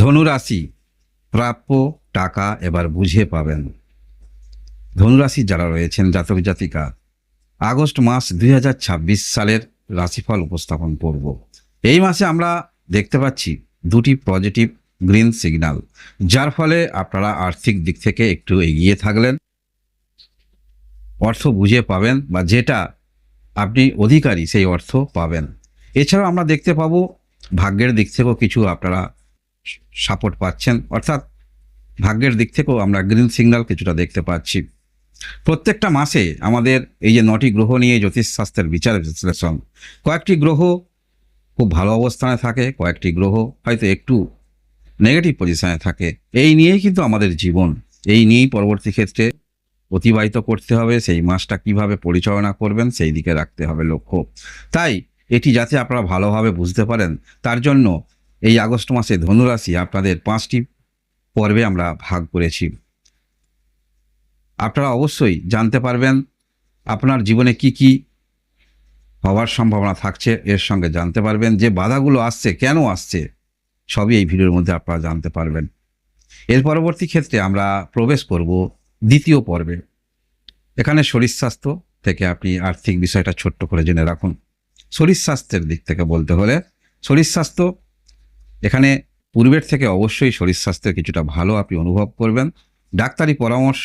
ধনুরাশি, প্রাপ্য টাকা এবার বুঝে পাবেন। ধনুরাশি যারা রয়েছেন জাতক জাতিকা, আগস্ট মাস 2026 সালের রাশিফল উপস্থাপন করব। এই মাসে আমরা দেখতে পাচ্ছি দুটি পজিটিভ গ্রিন সিগন্যাল, যার ফলে আপনারা আর্থিক দিক থেকে একটু এগিয়ে থাকলেন, অর্থ বুঝে পাবেন বা যেটা আপনি অধিকারী সেই অর্থ পাবেন। এছাড়াও আমরা দেখতে পাবো ভাগ্যের দিক থেকেও কিছু আপনারা সাপোর্ট পাচ্ছেন, অর্থাৎ ভাগ্যের দিক থেকেও আমরা গ্রিন সিগন্যাল কিছুটা দেখতে পাচ্ছি। প্রত্যেকটা মাসে আমাদের এই যে 9টি গ্রহ নিয়ে জ্যোতিষশাস্ত্রের বিচার বিশ্লেষণ, কয়েকটি গ্রহ খুব ভালো অবস্থানে থাকে, কয়েকটি গ্রহ হয়তো একটু নেগেটিভ পজিশনে থাকে। এই নিয়েই কিন্তু আমাদের জীবন, এই নিয়েই পরবর্তী ক্ষেত্রে অতিবাহিত করতে হবে। সেই মাসটা কিভাবে পরিচালনা করবেন সেই দিকে রাখতে হবে লক্ষ্য। তাই এটি যাতে আপনারা ভালোভাবে বুঝতে পারেন, তার জন্য এই আগস্ট মাসে ধনুরাশি আপনাদের 5টি পর্বে আমরা ভাগ করেছি। আপনারা অবশ্যই জানতে পারবেন আপনার জীবনে কি কি হওয়ার সম্ভাবনা থাকছে, এর সঙ্গে জানতে পারবেন যে বাধাগুলো আসছে কেন আসছে, সবই এই ভিডিওর মধ্যে আপনারা জানতে পারবেন। এর পরবর্তী ক্ষেত্রে আমরা প্রবেশ করব দ্বিতীয় পর্বে। এখানে শরীর স্বাস্থ্য থেকে আপনি আর্থিক বিষয়টা ছোট্ট করে জেনে রাখুন। শরীর স্বাস্থ্যের দিক থেকে বলতে হলে শরীর স্বাস্থ্য এখানে পূর্বের থেকে অবশ্যই শরীর স্বাস্থ্যের কিছুটা ভালো আপনি অনুভব করবেন। ডাক্তারি পরামর্শ,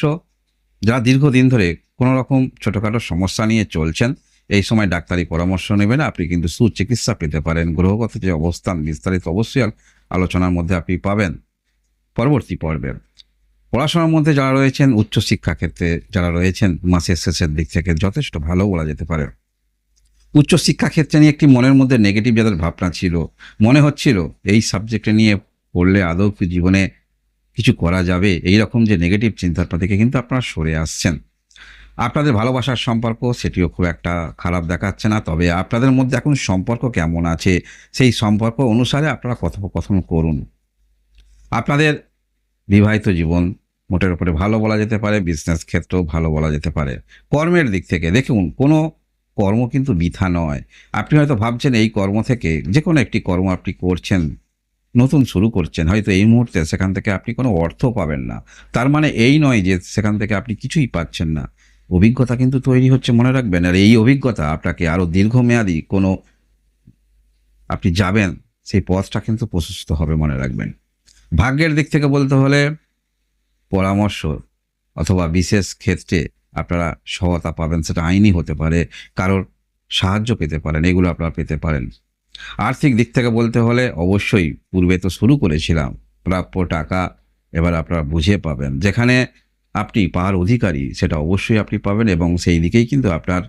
যারা দীর্ঘদিন ধরে কোনো রকম ছোটোখাটো সমস্যা নিয়ে চলছেন, এই সময় ডাক্তারি পরামর্শ নেবেন, আপনি কিন্তু সুচিকিৎসা পেতে পারেন। গ্রহগত যে অবস্থান বিস্তারিত অবশ্যই আলোচনার মধ্যে আপনি পাবেন পরবর্তী পর্বে। পড়াশোনার মধ্যে যারা রয়েছেন, উচ্চশিক্ষা ক্ষেত্রে যারা রয়েছেন, মাসের শেষের দিক থেকে যথেষ্ট ভালো বলা যেতে পারে। উচ্চশিক্ষা ক্ষেত্রে নিয়ে একটি মনের মধ্যে নেগেটিভ যাদের ভাবনা ছিল, মনে হচ্ছিল এই সাবজেক্টে নিয়ে পড়লে আদৌ কি জীবনে কিছু করা যাবে, এই রকম যে নেগেটিভ চিন্তাটা থেকে কিন্তু আপনারা সরে আসছেন। আপনাদের ভালোবাসার সম্পর্ক সেটিও খুব একটা খারাপ দেখাচ্ছে না, তবে আপনাদের মধ্যে এখন সম্পর্ক কেমন আছে সেই সম্পর্ক অনুসারে আপনারা কথোপকথন করুন। আপনাদের বিবাহিত জীবন মোটের উপরে ভালো বলা যেতে পারে, বিজনেস ক্ষেত্রেও ভালো বলা যেতে পারে। কর্মের দিক থেকে দেখুন, কোনো কর্ম কিন্তু বৃথা নয়। আপনি হয়তো ভাবছেন এই কর্ম থেকে যে কোনো একটি কর্ম আপনি করছেন, নতুন শুরু করছেন, হয়তো এই মুহূর্তে সেখান থেকে আপনি কোনো অর্থ পাবেন না, তার মানে এই নয় যে সেখান থেকে আপনি কিছুই পাচ্ছেন না। অভিজ্ঞতা কিন্তু তৈরি হচ্ছে, মনে রাখবেন। আর এই অভিজ্ঞতা আপনাকে আরও দীর্ঘমেয়াদী কোনো আপনি যাবেন সেই পথটা কিন্তু প্রশস্ত হবে, মনে রাখবেন। ভাগ্যের দিক থেকে বলতে হলে পরামর্শ অথবা বিশেষ ক্ষেত্রে আপনারা সহায়তা পাবেন, সেটা আইনি হতে পারে, কারোর সাহায্য পেতে পারেন, এগুলো আপনারা পেতে পারেন। আর্থিক দিক থেকে বলতে হলে অবশ্যই পূর্বে তো শুরু করেছিলাম, প্রাপ্য টাকা এবার আপনারা বুঝে পাবেন। যেখানে আপনি পাওয়ার অধিকারী সেটা অবশ্যই আপনি পাবেন, এবং সেই দিকেই কিন্তু আপনার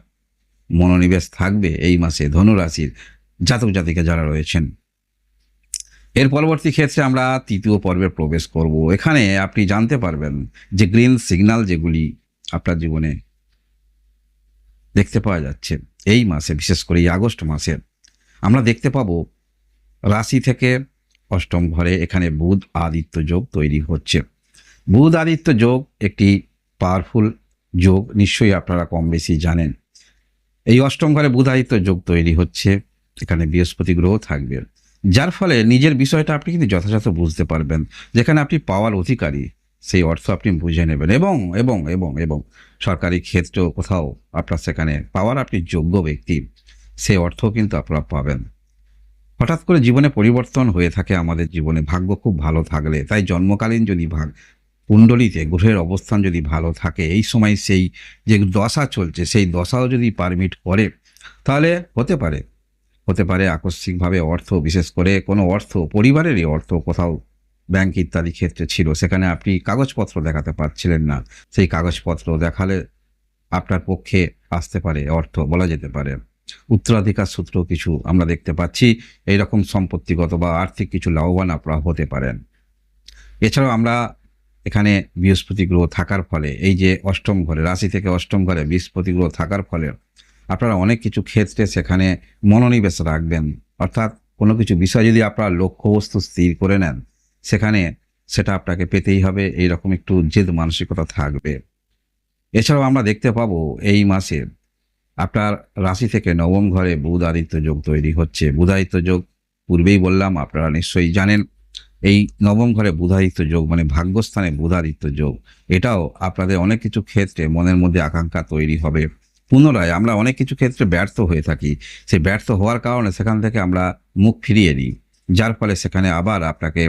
মনোনিবেশ থাকবে এই মাসে ধনুরাশির জাতক জাতিকা যারা রয়েছেন। এর পরবর্তী ক্ষেত্রে আমরা তৃতীয় পর্বে প্রবেশ করব। এখানে আপনি জানতে পারবেন যে গ্রিন সিগন্যাল যেগুলি আপনার জীবনে দেখতে পাওয়া যাচ্ছে এই মাসে, বিশেষ করে এই আগস্ট মাসে আমরা দেখতে পাবো রাশি থেকে অষ্টম ঘরে এখানে বুধ আদিত্য যোগ তৈরি হচ্ছে। বুধ আদিত্য যোগ একটি পাওয়ারফুল যোগ, নিশ্চয়ই আপনারা কম বেশি জানেন। এই অষ্টম ঘরে বুধ আদিত্য যোগ তৈরি হচ্ছে, এখানে বৃহস্পতি গ্রহ থাকবে, যার ফলে নিজের বিষয়টা আপনি কিন্তু যথাযথ বুঝতে পারবেন। যেখানে আপনি পাওয়ার অধিকারী সেই অর্থ আপনি বুঝে নেবেন, এবং এবং এবং এবং সরকারি ক্ষেত্রেও কোথাও আপনার সেখানে পাওয়ার আপনি যোগ্য ব্যক্তি, সেই অর্থ কিন্তু আপনারা পাবেন। হঠাৎ করে জীবনে পরিবর্তন হয়ে থাকে আমাদের জীবনে ভাগ্য খুব ভালো থাকলে। তাই জন্মকালীন যদি কুণ্ডলিতে গ্রহের অবস্থান যদি ভালো থাকে, এই সময় সেই যে দশা চলছে সেই দশাও যদি পারমিট করে, তাহলে হতে পারে আকস্মিকভাবে অর্থ, বিশেষ করে কোনো অর্থ পরিবারেরই অর্থ কোথাও ব্যাংক ইত্যাদি ক্ষেত্রে ছিল, সেখানে আপনি কাগজপত্র দেখাতে পারছিলেন না, সেই কাগজপত্র দেখালে আপনার পক্ষে আসতে পারে অর্থ, বলা যেতে পারে। উত্তরাধিকার সূত্র কিছু আমরা দেখতে পাচ্ছি, এইরকম সম্পত্তিগত বা আর্থিক কিছু লাভবান আপনারা হতে পারেন। এছাড়াও আমরা এখানে বৃহস্পতি গ্রহ থাকার ফলে, এই যে অষ্টম ঘরে, রাশি থেকে অষ্টম ঘরে বৃহস্পতি গ্রহ থাকার ফলে আপনারা অনেক কিছু ক্ষেত্রে সেখানে মনোনিবেশ রাখবেন। অর্থাৎ কোনো কিছু বিষয় যদি আপনারা লক্ষ্যবস্তু স্থির করে নেন, সেখানে সেটা আপনাকে পেতেই হবে, এইরকম একটু জেদ মানসিকতা থাকবে। এছাড়াও আমরা দেখতে পাবো এই মাসে আপনার রাশি থেকে নবম ঘরে বুধ আদিত্য যোগ তৈরি হচ্ছে। বুধ আদিত্য যোগ পূর্বেই বললাম, আপনারা নিশ্চয়ই জানেন। এই নবম ঘরে বুধাদিত্য যোগ মানে ভাগ্যস্থানে বুধাদিত্য যোগ, এটাও আপনাদের অনেক কিছু ক্ষেত্রে মনের মধ্যে আকাঙ্ক্ষা তৈরি হবে। পুনরায় আমরা অনেক কিছু ক্ষেত্রে ব্যর্থ হয়ে থাকি, সেই ব্যর্থ হওয়ার কারণে সেখান থেকে আমরা মুখ ফিরিয়ে নিই, যার ফলে সেখানে আবার আপনাকে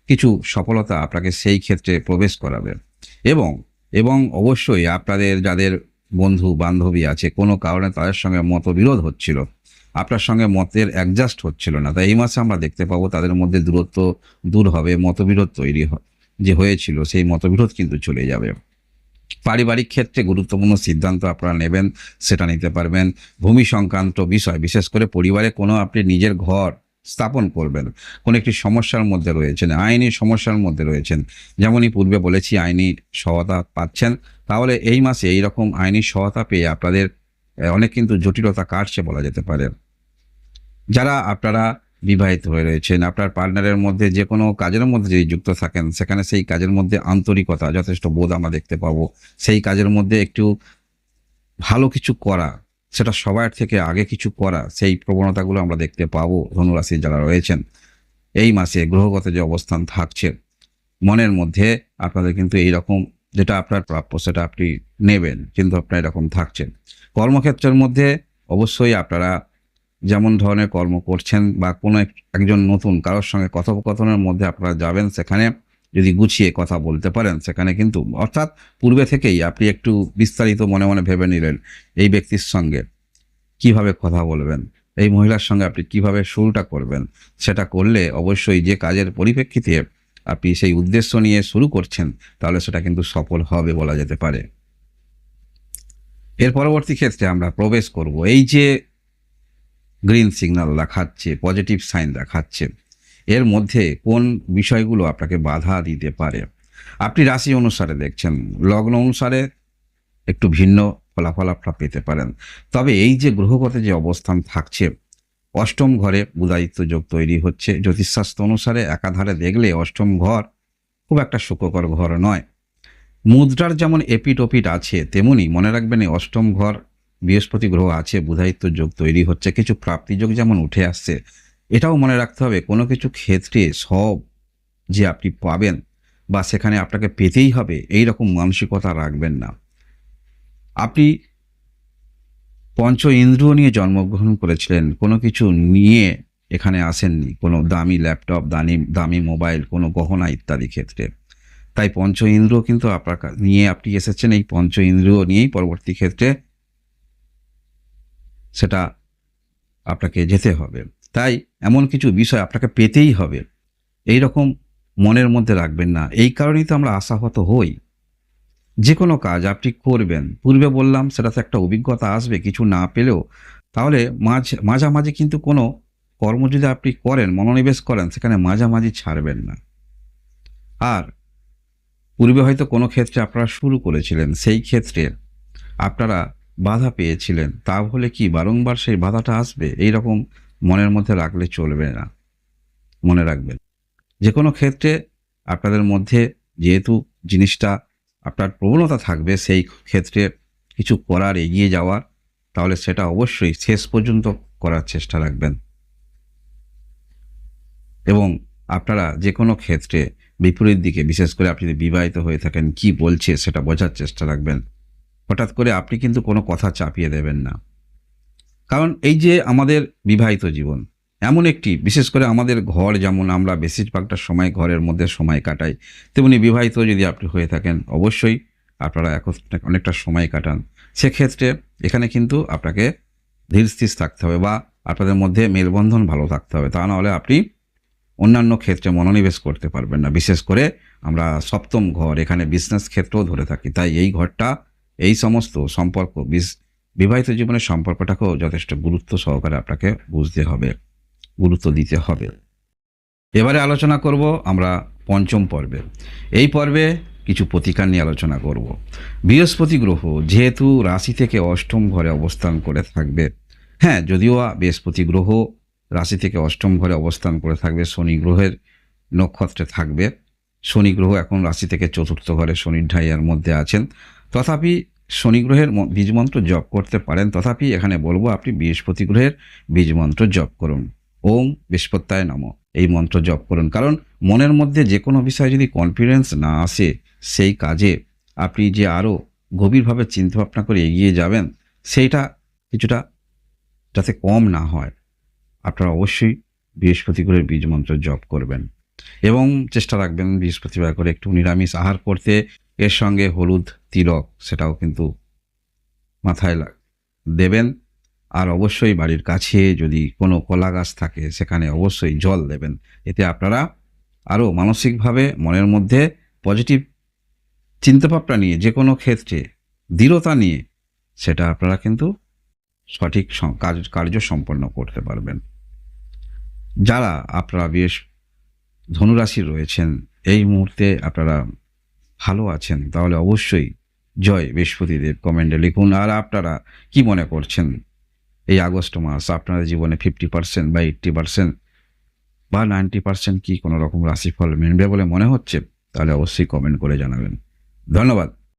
কিছু সফলতা আপনাকে সেই ক্ষেত্রে প্রবেশ করাবে। এবং এবং অবশ্যই আপনাদের যাদের বন্ধু বান্ধবী আছে, কোনো কারণে তাদের সঙ্গে মতবিরোধ হচ্ছিল, আপনার সঙ্গে মতের অ্যাডজাস্ট হচ্ছিল না, তাই এই মাসে আমরা দেখতে পাবো তাদের মধ্যে দূরত্ব দূর হবে, মতবিরোধ তৈরি যে হয়েছিল সেই মতবিরোধ কিন্তু চলে যাবে। পারিবারিক ক্ষেত্রে গুরুত্বপূর্ণ সিদ্ধান্ত আপনারা নেবেন, সেটা নিতে পারবেন। ভূমি সংক্রান্ত বিষয়, বিশেষ করে পরিবারে কোনো আপনি নিজের ঘর স্থাপন করবেন, কোনো একটি সমস্যার মধ্যে রয়েছেন, আইনি সমস্যার মধ্যে রয়েছেন, যেমনই পূর্বে বলেছি আইনি সহায়তা পাচ্ছেন, তাহলে এই মাসে এইরকম আইনি সহায়তা পেয়ে আপনাদের অনেক কিন্তু জটিলতা কাটছে বলা যেতে পারে। যারা আপনারা বিবাহিত হয়ে রয়েছেন, আপনার পার্টনারের মধ্যে যে কোনো কাজের মধ্যে যদি যুক্ত থাকেন, সেখানে সেই কাজের মধ্যে আন্তরিকতা যথেষ্ট বোধ আমরা দেখতে পাবো। সেই কাজের মধ্যে একটু ভালো কিছু করা, সেটা সবার থেকে আগে কিছু করা, সেই প্রবণতাগুলো আমরা দেখতে পাবো ধনুরাশির যারা রয়েছেন। এই মাসে গ্রহগত যে অবস্থান থাকছে, মনের মধ্যে আপনাদের কিন্তু এইরকম যেটা আপনার প্রাপ্য সেটা আপনি নেবেন, কিন্তু আপনার এরকম থাকছেন। কর্মক্ষেত্রের মধ্যে অবশ্যই আপনারা যেমন ধরনের কর্ম করছেন বা কোনো একজন নতুন কারোর সঙ্গে কথোপকথনের মধ্যে আপনারা যাবেন, সেখানে যদি গুছিয়ে কথা বলতে পারেন, সেখানে কিন্তু অর্থাৎ পূর্বে থেকেই আপনি একটু বিস্তারিত মনে মনে ভেবে নিলেন এই ব্যক্তির সঙ্গে কিভাবে কথা বলবেন, এই মহিলার সঙ্গে আপনি কিভাবে শুরুটা করবেন, সেটা করলে অবশ্যই যে কাজের পরিপ্রেক্ষিতে আপনি সেই উদ্দেশ্য নিয়ে শুরু করছেন, তাহলে সেটা কিন্তু সফল হবে বলা যেতে পারে। এর পরবর্তী ক্ষেত্রে আমরা প্রবেশ করব, এই যে গ্রিন সিগন্যাল দেখাচ্ছে, পজিটিভ সাইন দেখাচ্ছে, এর মধ্যে কোন বিষয়গুলো আপনাকে বাধা দিতে পারে। আপনি রাশি অনুসারে দেখছেন, লগ্ন অনুসারে একটু ভিন্ন ফলাফল আপনারা পেতে পারেন। তবে এই যে গ্রহগত যে অবস্থান থাকছে, অষ্টম ঘরে বুধাদিত্য যোগ তৈরি হচ্ছে। জ্যোতিষশাস্ত্র অনুসারে একাধারে দেখলে অষ্টম ঘর খুব একটা সুখকর ঘর নয়। মুদ্রার যেমন এপিট ওপিট আছে, তেমনি মনে রাখবেন এই অষ্টম ঘর বৃহস্পতি গ্রহ আছে, বুধাদিত্য যোগ তৈরি হচ্ছে, কিছু প্রাপ্তিযোগ যেমন উঠে আসছে। এটাও মনে রাখতে হবে কোনো কিছু ক্ষেত্রে সব যে আপনি পাবেন বা সেখানে আপনাকে পেতেই হবে এই রকম মানসিকতা রাখবেন না। আপনি পঞ্চ ইন্দ্রিয় নিয়ে জন্মগ্রহণ করেছিলেন, কোনো কিছু নিয়ে এখানে আসেননি, কোনো দামি ল্যাপটপ, দামি মোবাইল, কোনো গহনা ইত্যাদি ক্ষেত্রে। তাই পঞ্চ ইন্দ্রিয় কিন্তু আপনার নিয়ে আপনি এসেছেন, এই পঞ্চ ইন্দ্রিয় নিয়েই পরবর্তী ক্ষেত্রে সেটা আপনাকে যেতে হবে। তাই এমন কিছু বিষয় আপনাকে পেতেই হবে, এই রকম মনের মধ্যে রাখবেন না। এই কারণেই তো আমরা আশাহত হই। যে কোনো কাজ আপনি করবেন, পূর্বে বললাম সেটাতে একটা অভিজ্ঞতা আসবে, কিছু না পেলেও তাহলে মাঝামাঝি কিন্তু কোনো কর্ম যদি আপনি করেন, মনোনিবেশ করেন, সেখানে মাঝামাঝি ছাড়বেন না। আর পূর্বে হয়তো কোনো ক্ষেত্রে আপনারা শুরু করেছিলেন, সেই ক্ষেত্রে আপনারা বাধা পেয়েছিলেন, তাহলে কি বারংবার সেই বাধাটা আসবে? এই রকম মনের মধ্যে রাখলে চলবে না। মনে রাখবেন যে কোনো ক্ষেত্রে আপনাদের মধ্যে যেহেতু জিনিসটা আপনার প্রবণতা থাকবে সেই ক্ষেত্রে কিছু করার, এগিয়ে যাওয়ার, তাহলে সেটা অবশ্যই শেষ পর্যন্ত করার চেষ্টা রাখবেন। এবং আপনারা যে কোনো ক্ষেত্রে বিপরীত দিকে, বিশেষ করে আপনি যদি বিবাহিত হয়ে থাকেন, কি বলছে সেটা বোঝার চেষ্টা রাখবেন। হঠাৎ করে আপনি কিন্তু কোনো কথা চাপিয়ে দেবেন না, কারণ এই যে আমাদের বিবাহিত জীবন এমন একটি, বিশেষ করে আমাদের ঘর, যেমন আমরা বেশিরভাগটা সময় ঘরের মধ্যে সময় কাটাই, তেমনি বিবাহিত যদি আপনি হয়ে থাকেন অবশ্যই আপনারা এখন অনেকটা সময় কাটান। সেক্ষেত্রে এখানে কিন্তু আপনাকে ধীরস্থির থাকতে হবে বা আপনাদের মধ্যে মেলবন্ধন ভালো থাকতে হবে, তা নাহলে আপনি অন্যান্য ক্ষেত্রে মনোনিবেশ করতে পারবেন না। বিশেষ করে আমরা সপ্তম ঘর, এখানে বিজনেস ক্ষেত্রেও ধরে থাকি, তাই এই ঘরটা, এই সমস্ত সম্পর্ক, বিবাহিত জীবনের সম্পর্কটাকেও যথেষ্ট গুরুত্ব সহকারে আপনাকে বুঝতে হবে, গুরুত্ব দিতে হবে। এবারে আলোচনা করব আমরা পঞ্চম পর্বে। এই পর্বে কিছু প্রতিকার নিয়ে আলোচনা করব। বৃহস্পতি গ্রহ যেহেতু রাশি থেকে অষ্টম ঘরে অবস্থান করে থাকবে, হ্যাঁ, যদিও বৃহস্পতি গ্রহ রাশি থেকে অষ্টম ঘরে অবস্থান করে থাকবে, শনি গ্রহের নক্ষত্রে থাকবে। শনি গ্রহ এখন রাশি থেকে চতুর্থ ঘরে শনির ঢাইয়ার মধ্যে আছেন, তথাপি শনি গ্রহের বীজমন্ত্র জপ করতে পারেন। তথাপি এখানে বলবো আপনি বৃহস্পতি গ্রহের বীজমন্ত্র জপ করুন, ওম বৃহস্পত্যায় নমঃ, এই মন্ত্র জপ করুন। কারণ মনের মধ্যে যে কোনো বিষয়ে যদি কনফিডেন্স না আসে, সেই কাজে আপনি যে আরও গভীরভাবে চিন্তাভাবনা করে এগিয়ে যাবেন, সেইটা কিছুটা যাতে কম না হয়, আপনারা অবশ্যই বৃহস্পতি গ্রহের বীজ মন্ত্র জপ করবেন এবং চেষ্টা রাখবেন বৃহস্পতিবার করে একটু নিরামিষ আহার করতে। এর সঙ্গে হলুদ তিলক সেটাও কিন্তু মাথায় দেবেন। আর অবশ্যই বাড়ির কাছে যদি কোনো কলা গাছ থাকে সেখানে অবশ্যই জল দেবেন। এতে আপনারা আরও মানসিকভাবে মনের মধ্যে পজিটিভ চিন্তাভাবনা নিয়ে যে কোনো ক্ষেত্রে দৃঢ়তা নিয়ে সেটা আপনারা কিন্তু সঠিক কার্য সম্পন্ন করতে পারবেন। যারা আপনারা বেশ ধনুরাশি রয়েছেন, এই মুহূর্তে আপনারা ভালো আছেন, তাহলে অবশ্যই জয় বৃহস্পতিদেব কমেন্টে লিখুন। আর আপনারা কি মনে করছেন এই আগস্ট মাস আপনাদের জীবনে 50% বা 80% বা 90% কি কোনো রকম রাশিফল মিলবে বলে মনে হচ্ছে? তাহলে অবশ্যই কমেন্ট করে জানাবেন। ধন্যবাদ।